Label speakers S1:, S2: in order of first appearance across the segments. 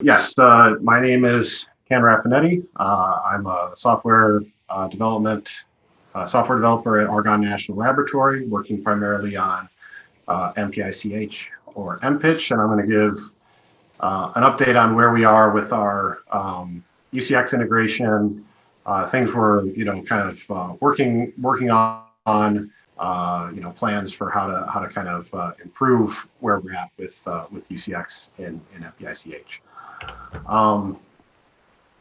S1: Yes, my name is Ken Raffenetti. I'm a software developer at Argonne National Laboratory, working primarily on MPICH or MPICH, and I'm going to give an update on where we are with our UCX integration, things we're kind of working on, plans for how to kind of improve where we're at with UCX in MPICH.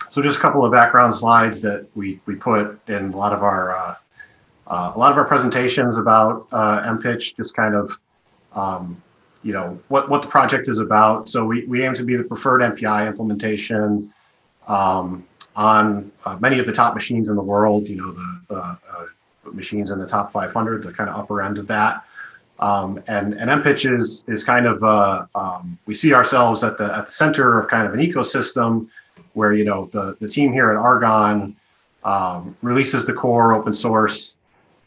S1: So just a couple of background slides that we put in a lot of our presentations about MPICH, just kind of what the project is about. So we aim to be the preferred MPI implementation on many of the top machines in the world. The machines in the top 500, the kind of upper end of that. And MPICH is kind of we see ourselves at the center of kind of an ecosystem where the team here at Argonne releases the core open source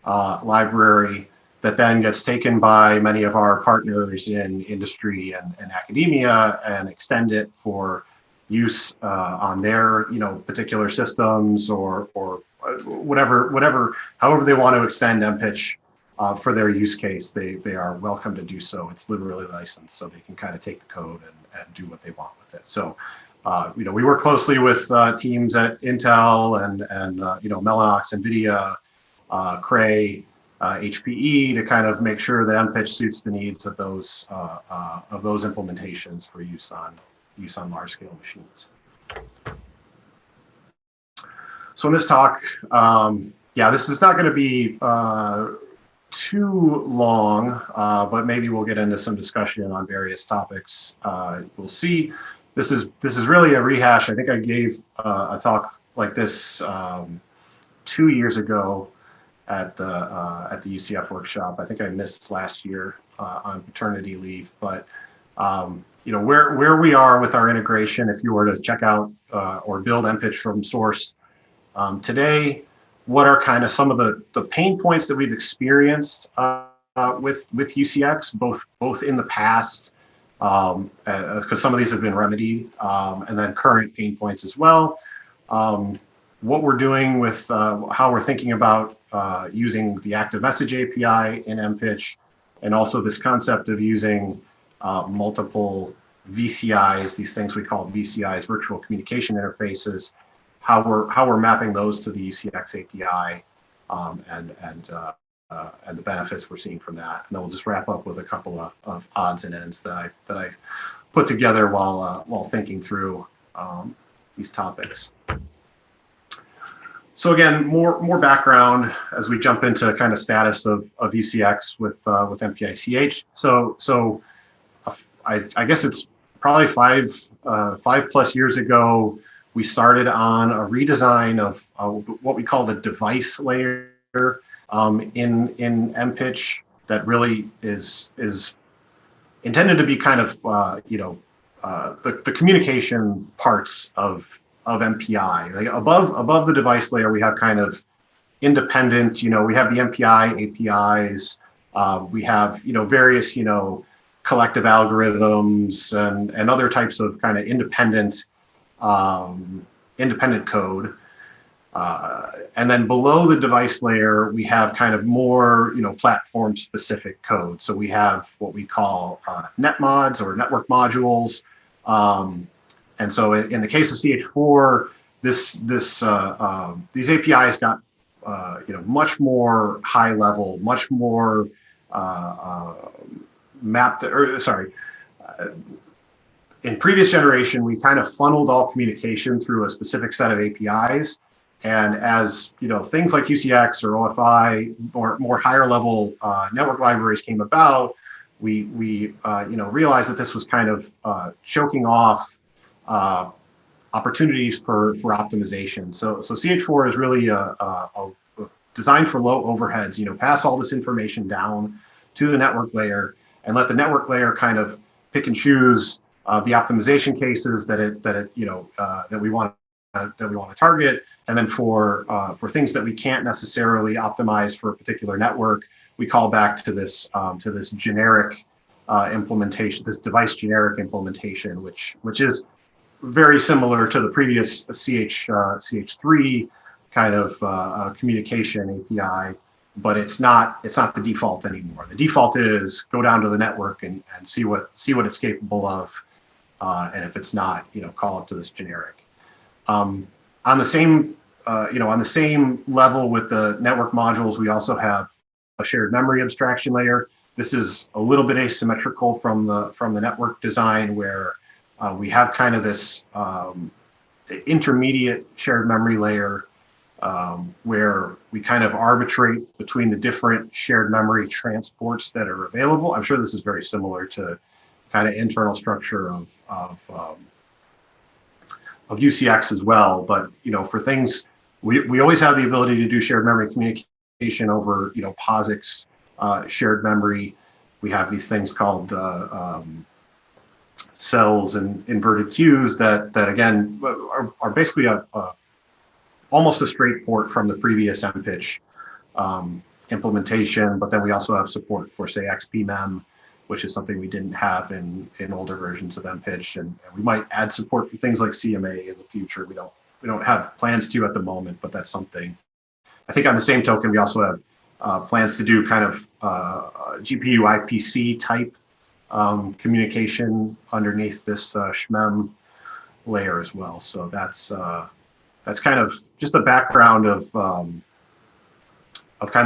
S1: library that then gets taken by many of our partners in industry and academia and extend it for use on their particular systems or however they want to extend MPICH. For their use case, they are welcome to do so. It's literally licensed, so they can kind of take the code and do what they want with it. So, we work closely with teams at Intel and Mellanox, NVIDIA, Cray, HPE to kind of make sure that MPICH suits the needs of those implementations for use on large scale machines. So in this talk, this is not going to be too long, but maybe we'll get into some discussion on various topics. We'll see. This is really a rehash. I think I gave a talk like this 2 years ago at the UCF workshop. I think I missed last year on paternity leave, but where we are with our integration. If you were to check out or build MPICH from source today. What are kind of some of the pain points that we've experienced with UCX, both in the past, because some of these have been remedied, and then current pain points as well. What we're doing with how we're thinking about using the active message API in MPICH, and also this concept of using multiple VCIs, these things we call VCIs, virtual communication interfaces. How we're mapping those to the UCX API and the benefits we're seeing from that, and then we'll just wrap up with a couple of odds and ends that I put together while thinking through these topics. So again, more background as we jump into kind of status of UCX with MPICH. So I guess it's probably five plus years ago. We started on a redesign of what we call the device layer in MPICH that really is intended to be kind of the communication parts of MPI. Like above the device layer, we have kind of independent. We have the MPI APIs. We have various collective algorithms and other types of kind of independent code. And then below the device layer, we have kind of more, platform specific code. So we have what we call net mods or network modules. And so in the case of CH4, these APIs got, much more high level, much more in previous generation, we kind of funneled all communication through a specific set of APIs. And as things like UCX or OFI or more higher level network libraries came about, we realized that this was kind of choking off opportunities for optimization. So CH4 is really designed for low overheads. Pass all this information down to the network layer and let the network layer kind of pick and choose the optimization cases that we want to target, and then for things that we can't necessarily optimize for a particular network, we call back to this generic implementation, this device generic implementation, which is very similar to the previous CH3 kind of communication API, but it's not the default anymore. The default is go down to the network and see what it's capable of, and if it's not, call up to this generic. On the same on the same level with the network modules, we also have a shared memory abstraction layer. This is a little bit asymmetrical from the network design, where we have kind of this intermediate shared memory layer where we kind of arbitrate between the different shared memory transports that are available. I'm sure this is very similar to kind of internal structure of UCX as well. But for things, we always have the ability to do shared memory communication over POSIX shared memory. We have these things called cells and inverted queues that again are basically almost a straight port from the previous MPICH implementation. But then we also have support for, say, XPMEM, which is something we didn't have in older versions of MPICH, and we might add support for things like CMA in the future. We don't have plans to at the moment, but that's something. I think on the same token, we also have plans to do kind of GPU IPC type communication underneath this SHMEM layer as well. So that's kind of just a background of kind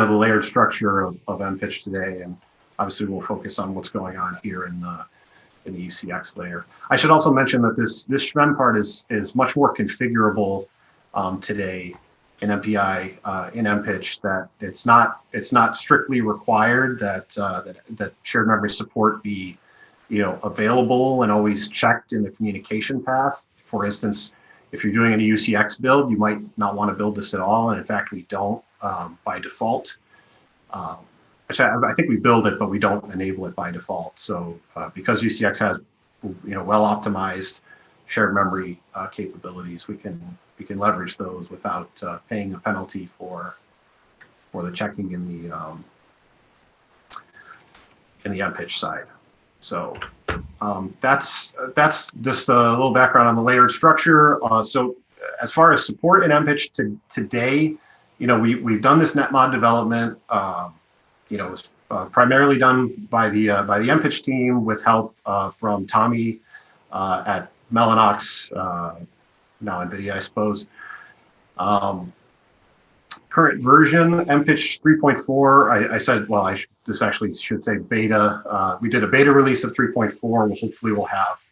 S1: of the layered structure of MPICH today, and obviously we'll focus on what's going on here in the UCX layer. I should also mention that this SHMEM part is much more configurable today in MPI in MPICH, that it's not strictly required that shared memory support be available and always checked in the communication path. For instance, if you're doing a UCX build, you might not want to build this at all, and in fact we don't by default. Actually, I think we build it, but we don't enable it by default. So because UCX has well optimized shared memory capabilities, we can leverage those without paying a penalty for the checking in the MPICH side. So that's just a little background on the layered structure. So as far as support in MPICH today, we've done this netmod development. It was primarily done by the MPICH team with help from Tommy at Mellanox, now NVIDIA, I suppose. Current version, MPICH 3.4, I said, well, this actually should say beta. We did a beta release of 3.4. Hopefully we'll have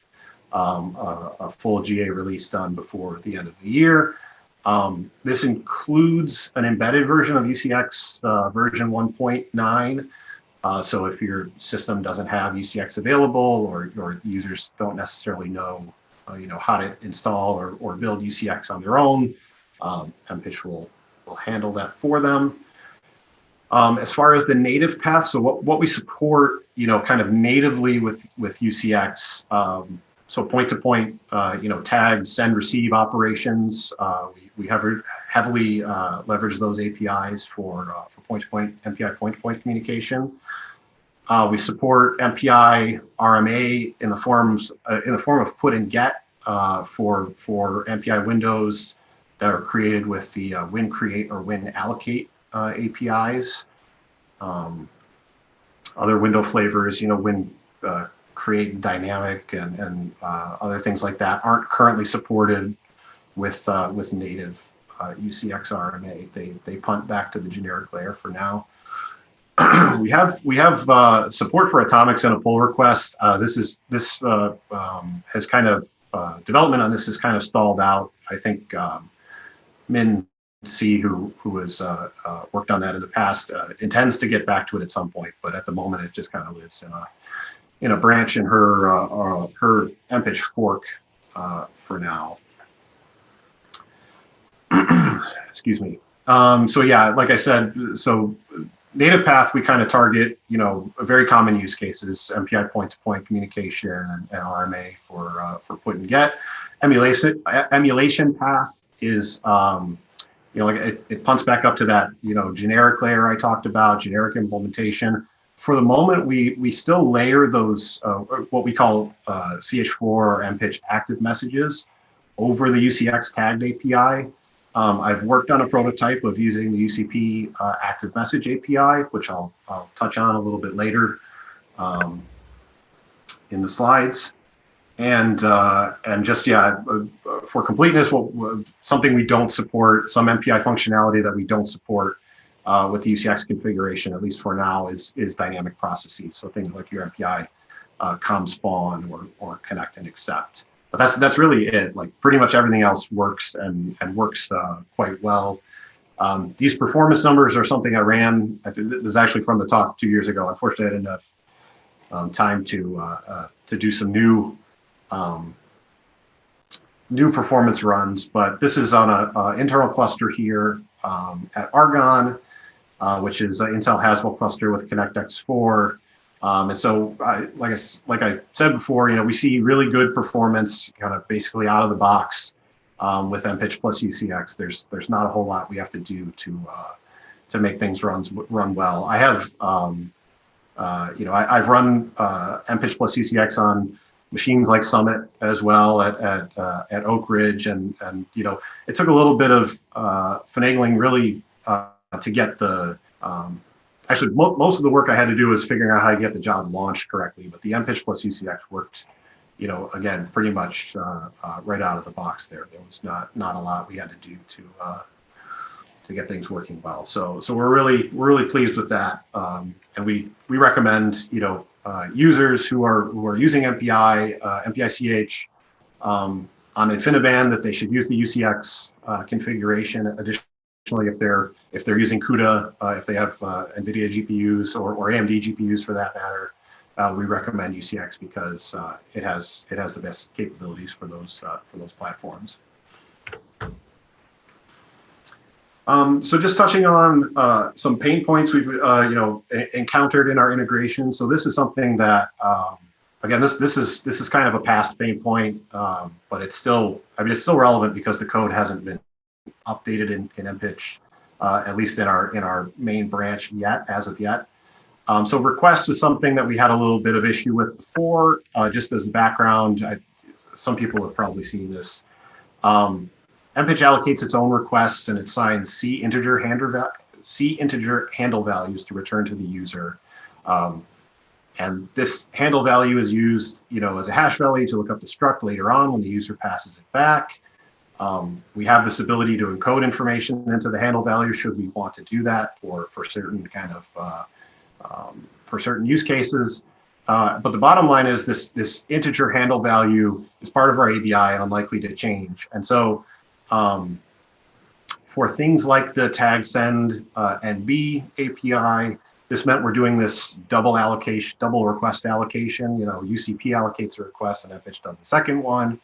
S1: a full GA release done before the end of the year. This includes an embedded version of UCX version 1.9. So if your system doesn't have UCX available, or users don't necessarily know, how to install or build UCX on their own, MPICH will handle that for them. As far as the native path, so what we support, kind of natively with UCX. So point-to-point, tag, send, receive operations. We have heavily leveraged those APIs for point-to-point, MPI point-to-point communication. We support MPI RMA in the form of put and get for MPI windows that are created with the Win Create or Win Allocate APIs. Other window flavors, Win Create Dynamic and other things like that aren't currently supported with native UCX RMA. They punt back to the generic layer for now. we have support for atomics and a pull request. This has kind of development on this has kind of stalled out. I think Min C, who has worked on that in the past, intends to get back to it at some point, but at the moment it just kind of lives in a branch in her MPICH fork for now. Excuse me. So yeah, like I said, so native path, we kind of target, very common use cases, MPI point-to-point communication and RMA for put and get. Emulation path is, it punts back up to that, generic layer I talked about, generic implementation. for the moment, we still layer those, what we call CH4 or MPICH active messages over the UCX tagged API. I've worked on a prototype of using the UCP active message API, which I'll touch on a little bit later in the slides. And just, for completeness, something we don't support, some MPI functionality that we don't support with the UCX configuration, at least for now, is dynamic processes. So things like your MPI com spawn or connect and accept. But that's really it. Like pretty much everything else works and works quite well. These performance numbers are something I ran. I think this is actually from the talk 2 years ago. Unfortunately, I didn't have time to do some new performance runs. But this is on an internal cluster here at Argonne, which is an Intel Haswell cluster with ConnectX-4. And so, like I said before, we see really good performance, kind of basically out of the box with MPICH plus UCX. There's not a whole lot we have to do to make things run well. I have, I've run MPICH plus UCX on machines like Summit as well at Oak Ridge, and it took a little bit of finagling really to get the. Actually, most of the work I had to do was figuring out how to get the job launched correctly, but the MPICH plus UCX worked, again, pretty much right out of the box there. There was not a lot we had to do to get things working well. So we're really pleased with that, and we recommend users who are using MPI, MPICH on InfiniBand that they should use the UCX configuration. Additionally, if they're using CUDA, if they have NVIDIA GPUs or AMD GPUs for that matter, we recommend UCX because it has the best capabilities for those platforms. So just touching on some pain points we've encountered in our integration. So this is something that again, this is kind of a past pain point, but it's still relevant because the code hasn't been updated in MPICH, at least in our main branch as of yet. So request was something that we had a little bit of issue with before. Just as background, some people have probably seen this. MPICH allocates its own requests and it assigns C integer handle values to return to the user. And this handle value is used, as a hash value to look up the struct later on when the user passes it back. We have this ability to encode information into the handle value should we want to do that for certain for certain use cases. But the bottom line is this integer handle value is part of our ABI and unlikely to change. And so for things like the tag send NB API, this meant we're doing this double request allocation. UCP allocates a request and MPICH does a second one.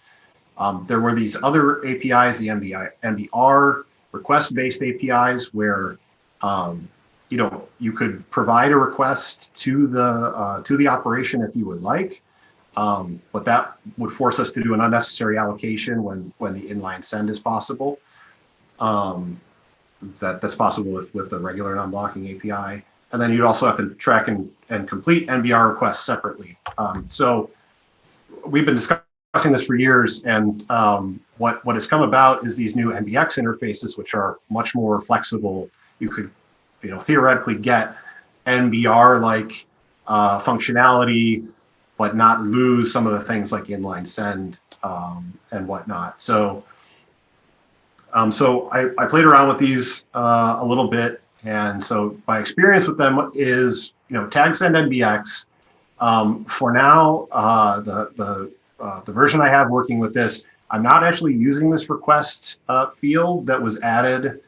S1: There were these other APIs, the MBR request-based APIs, where you could provide a request to the operation if you would like, but that would force us to do an unnecessary allocation when the inline send is possible. That's possible with the regular non-blocking API, and then you'd also have to track and complete MBR requests separately. So we've been discussing this for years, and what has come about is these new Mbx interfaces, which are much more flexible. You could, theoretically get NBR-like functionality, but not lose some of the things like inline send and whatnot. So I played around with these a little bit, and so my experience with them is, tag send Mbx. For now, the version I have working with this, I'm not actually using this request field that was added,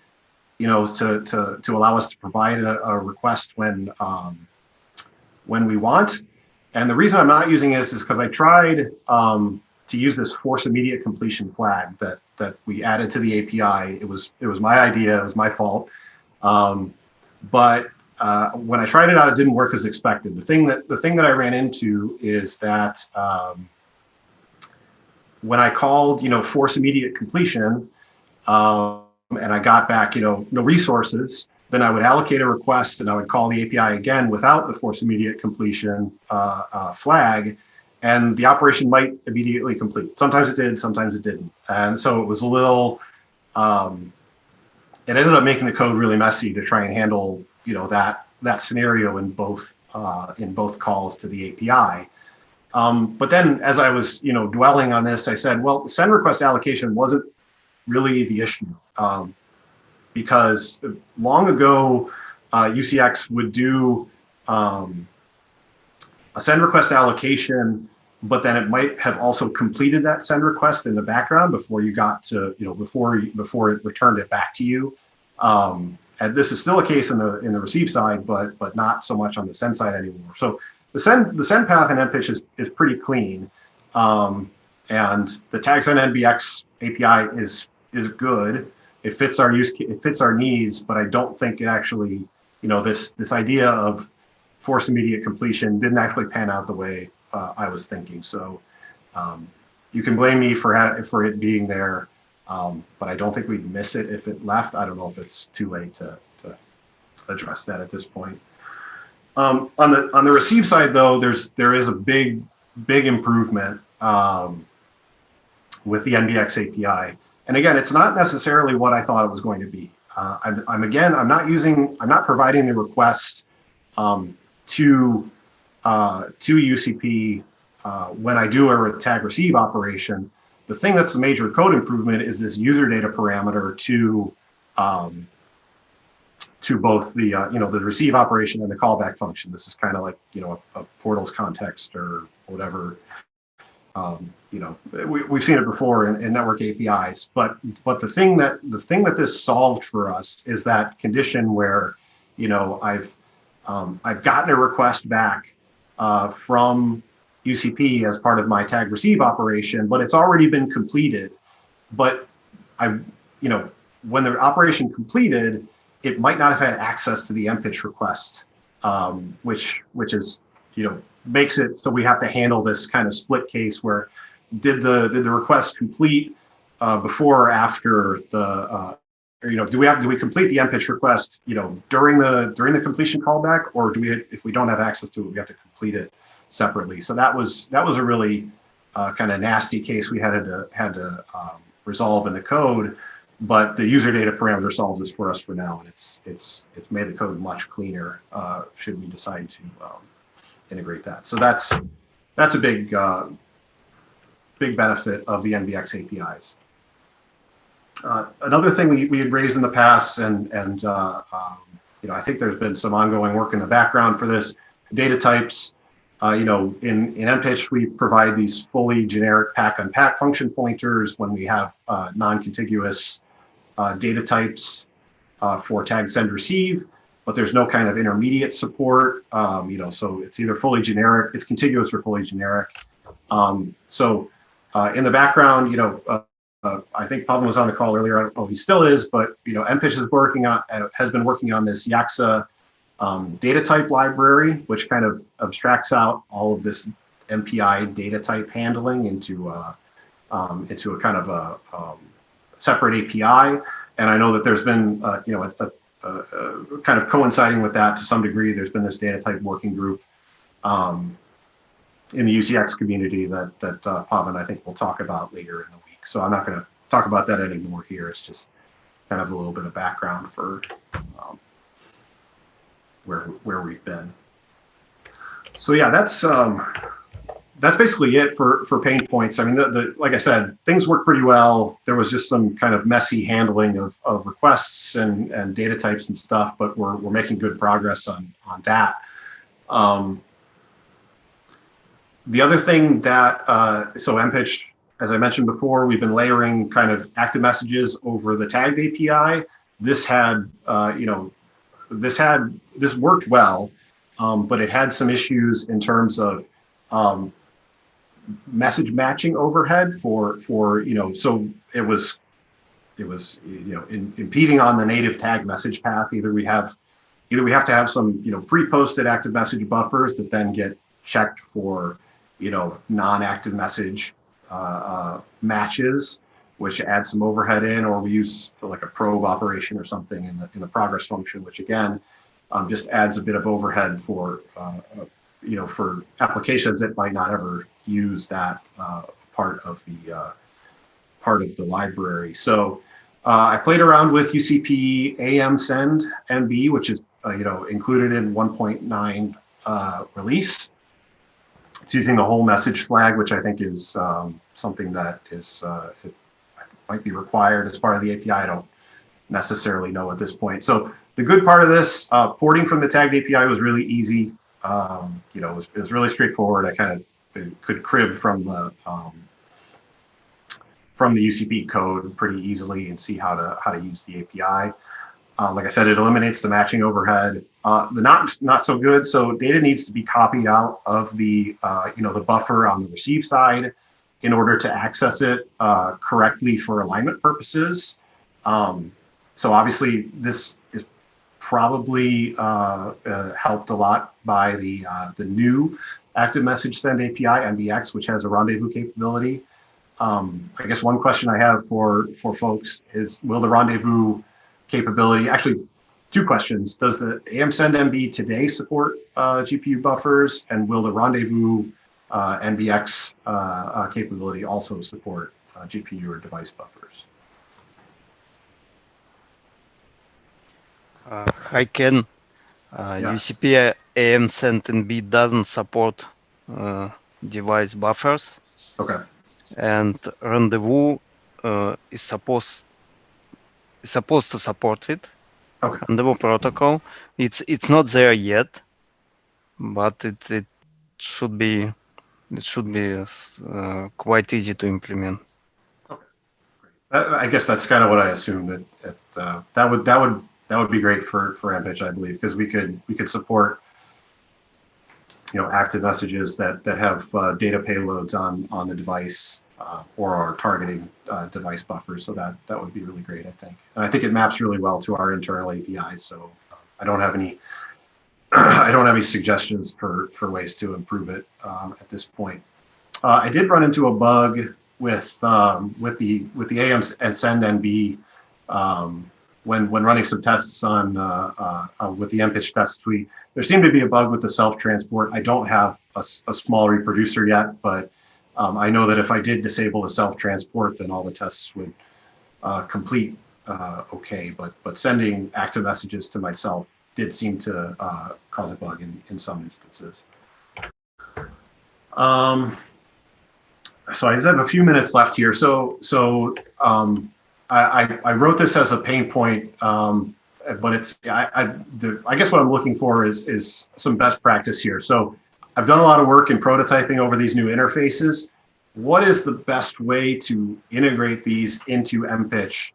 S1: to allow us to provide a request when we want. And the reason I'm not using this is because I tried to use this force immediate completion flag that we added to the API. It was my idea. It was my fault. But when I tried it out, it didn't work as expected. The thing that I ran into is that when I called, force immediate completion, and I got back, no resources, then I would allocate a request and I would call the API again without the force immediate completion flag, and the operation might immediately complete. Sometimes it did, sometimes it didn't. And so it was a little, it ended up making the code really messy to try and handle, that scenario in both calls to the API. But then as I was, dwelling on this, I said, well, send request allocation wasn't really the issue. Because long ago, UCX would do a send request allocation, but then it might have also completed that send request in the background before you got to, before it returned it back to you. And this is still a case in the receive side, but not so much on the send side anymore. So the send path in MPICH is pretty clean, and the tags on Mbx API is good. It fits our needs, but I don't think it actually, this idea of force immediate completion didn't actually pan out the way I was thinking. So you can blame me for it being there, but I don't think we'd miss it if it left. I don't know if it's too late to address that at this point. On the receive side, though, there is a big improvement with the Mbx API. And again, it's not necessarily what I thought it was going to be. I'm not providing the request to UCP when I do a tag receive operation. The thing that's the major code improvement is this user data parameter to both the the receive operation and the callback function. This is kind of like a portals context or whatever. We've seen it before in network APIs, but the thing that this solved for us is that condition where, I've gotten a request back from UCP as part of my tag receive operation, but it's already been completed. But when the operation completed, it might not have had access to the MPICH request, which is, makes it so we have to handle this kind of split case where did the request complete before or after the do we complete the MPICH request during the completion callback, or do we, if we don't have access to it, we have to complete it separately? So that was a really kind of nasty case we had to resolve in the code, but the user data parameter solved this for us for now, and it's made the code much cleaner should we decide to integrate that. So that's a big benefit of the Mbx APIs. Another thing we had raised in the past, and I think there's been some ongoing work in the background for this, data types. In MPICH, we provide these fully generic pack-unpack function pointers when we have non-contiguous data types for tag send receive, but there's no kind of intermediate support. So it's either fully generic, it's contiguous, or fully generic. So in the background, I think Pavan was on the call earlier. I don't know if he still is, but MPICH has been working on this Yaxa data type library, which kind of abstracts out all of this MPI data type handling into a kind of a separate API. And I know that there's been kind of coinciding with that to some degree. There's been this data type working group in the UCX community that Pavan, I think, will talk about later in the week. So I'm not going to talk about that anymore here. It's just kind of a little bit of background for where we've been. So yeah, that's basically it for pain points. I mean, like I said, things work pretty well. There was just some kind of messy handling of requests and data types and stuff, but we're making good progress on that. The other thing that, so MPICH, as I mentioned before, we've been layering kind of active messages over the tagged API. This worked well, but it had some issues in terms of message matching overhead for so it was impeding on the native tag message path. Either we have to have some pre-posted active message buffers that then get checked for non-active message matches, which adds some overhead in, or we use like a probe operation or something in the progress function, which again just adds a bit of overhead for for applications that might not ever use that part of the library. So I played around with UCP AMSend NB, which is included in 1.9 release. It's using the whole message flag, which I think is something that is it might be required as part of the API. I don't necessarily know at this point. So the good part of this, porting from the tagged API was really easy. It was really straightforward. I kind of could crib from the UCP code pretty easily and see how to use the API. Like I said, it eliminates the matching overhead. The not so good. So data needs to be copied out of the the buffer on the receive side in order to access it correctly for alignment purposes. So obviously this is probably helped a lot by the new active message send API Mbx, which has a rendezvous capability. I guess one question I have for folks is, will the rendezvous capability, actually two questions. Does the AMSend MB today support GPU buffers, and will the rendezvous Mbx capability also support GPU or device buffers?
S2: Hi Ken, UCP AMSend NB doesn't support device buffers.
S1: Okay.
S2: And rendezvous is supposed to support it.
S1: Okay.
S2: Rendezvous protocol. It's not there yet, but it should be quite easy to implement.
S1: Okay. I guess that's kind of what I assumed. That would be great for MPICH, I believe, because we could support active messages that have data payloads on the device or are targeting device buffers. So that would be really great, I think. And I think it maps really well to our internal API. So I don't have any suggestions for ways to improve it at this point. I did run into a bug with the AM and send NB when running some tests on with the MPICH test suite. There seemed to be a bug with the self-transport. I don't have a small reproducer yet, but I know that if I did disable the self-transport, then all the tests would complete okay. But sending active messages to myself did seem to cause a bug in some instances. So I just have a few minutes left here. I wrote this as a pain point, but it's I guess what I'm looking for is some best practice here. So I've done a lot of work in prototyping over these new interfaces. What is the best way to integrate these into MPICH?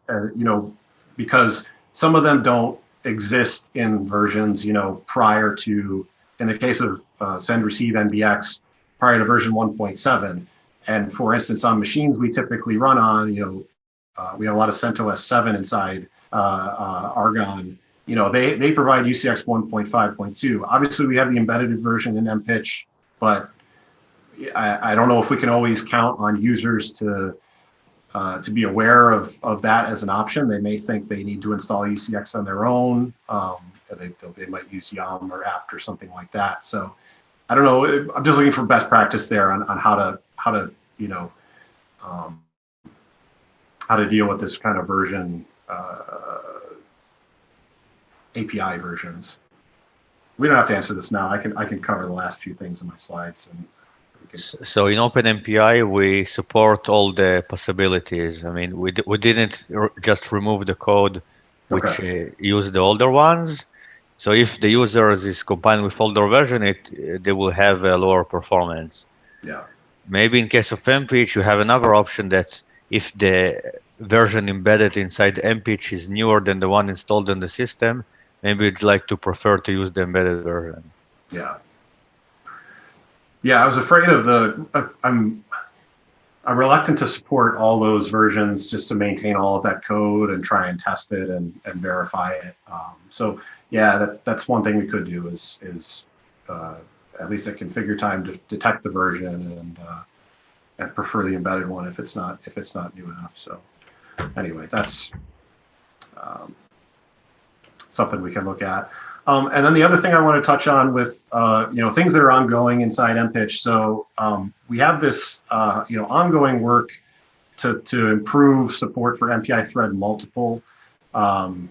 S1: Because some of them don't exist in versions, prior to, in the case of send receive Mbx, prior to version 1.7. And for instance, on machines we typically run on, we have a lot of CentOS 7 inside Argonne. They provide UCX 1.5.2. Obviously, we have the embedded version in MPICH, but I don't know if we can always count on users to be aware of that as an option. They may think they need to install UCX on their own. They might use YUM or apt or something like that. So I don't know. I'm just looking for best practice there on how to deal with this kind of version, API versions. We don't have to answer this now. I can cover the last few things in my slides.
S3: So in OpenMPI, we support all the possibilities. I mean, we didn't just remove the code which use the older ones. So if the users is combined with older version, they will have a lower performance.
S1: Yeah.
S3: Maybe in case of MPICH, you have another option that if the version embedded inside MPICH is newer than the one installed in the system, maybe you'd like to prefer to use the embedded version.
S1: Yeah. Yeah, I was afraid of I'm reluctant to support all those versions just to maintain all of that code and try and test it and verify it. So yeah, that's one thing we could do is at least at configure time to detect the version and prefer the embedded one if it's not new enough. So anyway, that's something we can look at. And then the other thing I want to touch on with, things that are ongoing inside MPICH. So we have this, ongoing work to improve support for MPI thread multiple. And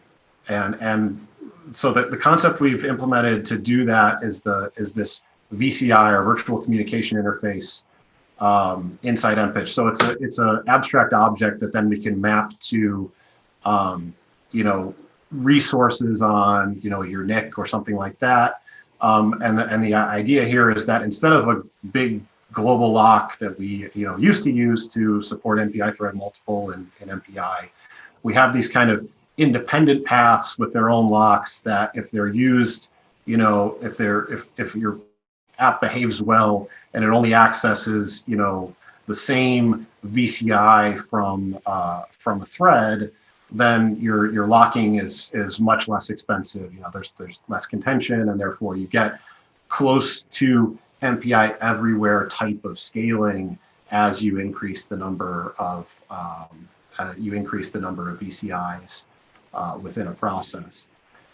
S1: so the concept we've implemented to do that is this VCI, or virtual communication interface, inside MPICH. So it's an abstract object that then we can map to, resources on, your NIC or something like that. And the idea here is that instead of a big global lock that we, used to use to support MPI thread multiple and MPI, we have these kind of independent paths with their own locks that if they're used, if your app behaves well and it only accesses, the same VCI from a thread, then your locking is much less expensive. There's less contention, and therefore you get close to MPI everywhere type of scaling as you increase the number of VCIs within a process.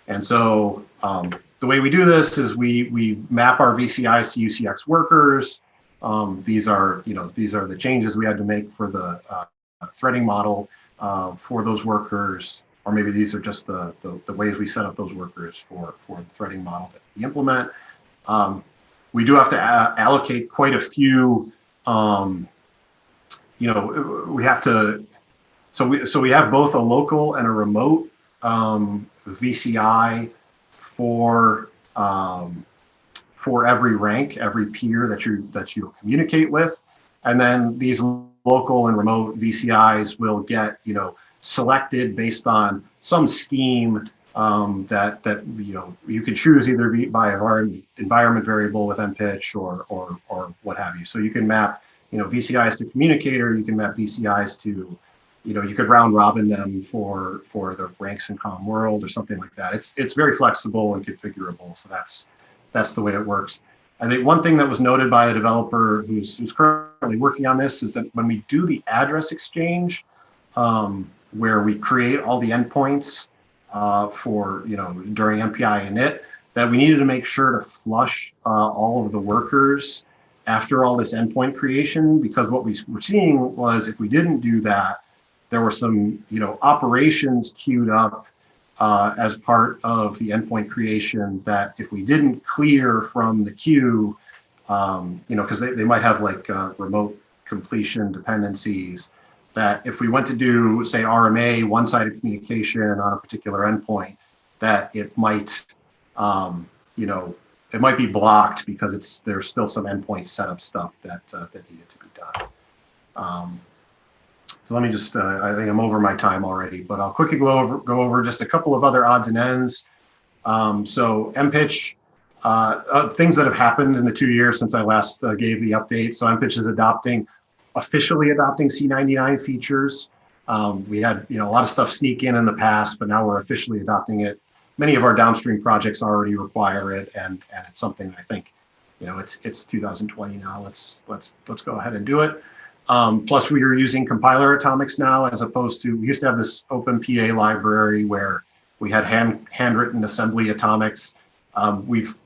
S1: And so the way we do this is we map our VCIs to UCX workers. These are the changes we had to make for the threading model for those workers, or maybe these are just the ways we set up those workers for the threading model that we implement. We do have to allocate quite a few. We have to. So we have both a local and a remote VCI for every rank, every peer that you communicate with, and then these local and remote VCIs will get selected based on some scheme that you can choose either by environment variable with MPICH or what have you. So you can map VCIs to communicator. You can map VCIs to you could round robin them for the ranks in common world or something like that. It's very flexible and configurable. So that's the way it works. I think one thing that was noted by a developer who's currently working on this is that when we do the address exchange, where we create all the endpoints for during MPI init, that we needed to make sure to flush all of the workers after all this endpoint creation, because what we were seeing was if we didn't do that, there were some operations queued up as part of the endpoint creation that if we didn't clear from the queue, because they might have like remote completion dependencies, that if we went to do, say, RMA, one-sided communication on a particular endpoint, that it might, it might be blocked because there's still some endpoint setup stuff that needed to be done. So let me just, I think I'm over my time already, but I'll quickly go over just a couple of other odds and ends. So MPICH, things that have happened in the 2 years since I last gave the update. So MPICH is officially adopting C99 features. We had a lot of stuff sneak in the past, but now we're officially adopting it. Many of our downstream projects already require it, and it's something I think, it's 2020 now. Let's go ahead and do it. Plus, we are using compiler atomics now, as opposed to, we used to have this OpenPA library where we had handwritten assembly atomics. We've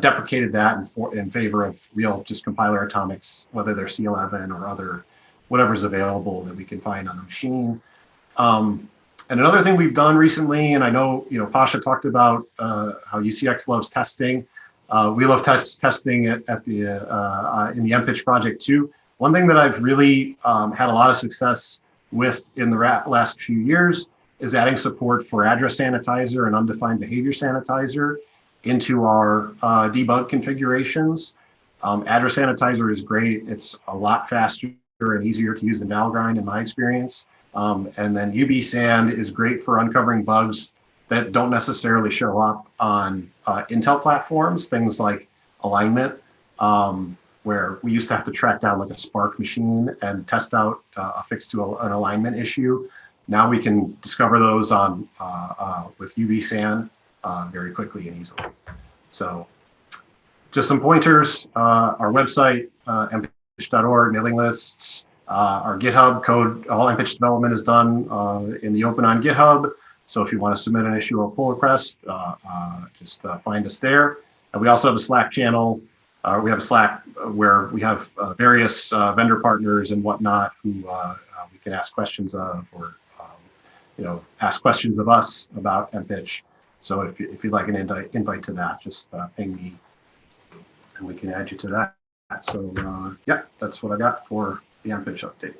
S1: deprecated that in favor of real just compiler atomics, whether they're C11 or other, whatever's available that we can find on the machine. And another thing we've done recently, and I know Pasha talked about how UCX loves testing. We love testing in the MPICH project too. One thing that I've really had a lot of success with in the last few years is adding support for address sanitizer and undefined behavior sanitizer into our debug configurations. Address sanitizer is great. It's a lot faster and easier to use than Valgrind in my experience. And then UBSAN is great for uncovering bugs that don't necessarily show up on Intel platforms, things like alignment, where we used to have to track down like a Spark machine and test out a fix to an alignment issue. Now we can discover those on with UBSAN very quickly and easily. So just some pointers, our website, mpich.org, mailing lists, Our GitHub code, all MPICH development is done in the open on GitHub. So if you want to submit an issue or pull request, just find us there. And we also have a Slack channel. We have a Slack where we have various vendor partners and whatnot who we can ask questions of, or ask questions of us about MPICH. So if you'd like an invite to that, just ping me, and we can add you to that. So yeah, that's what I got for the MPICH update.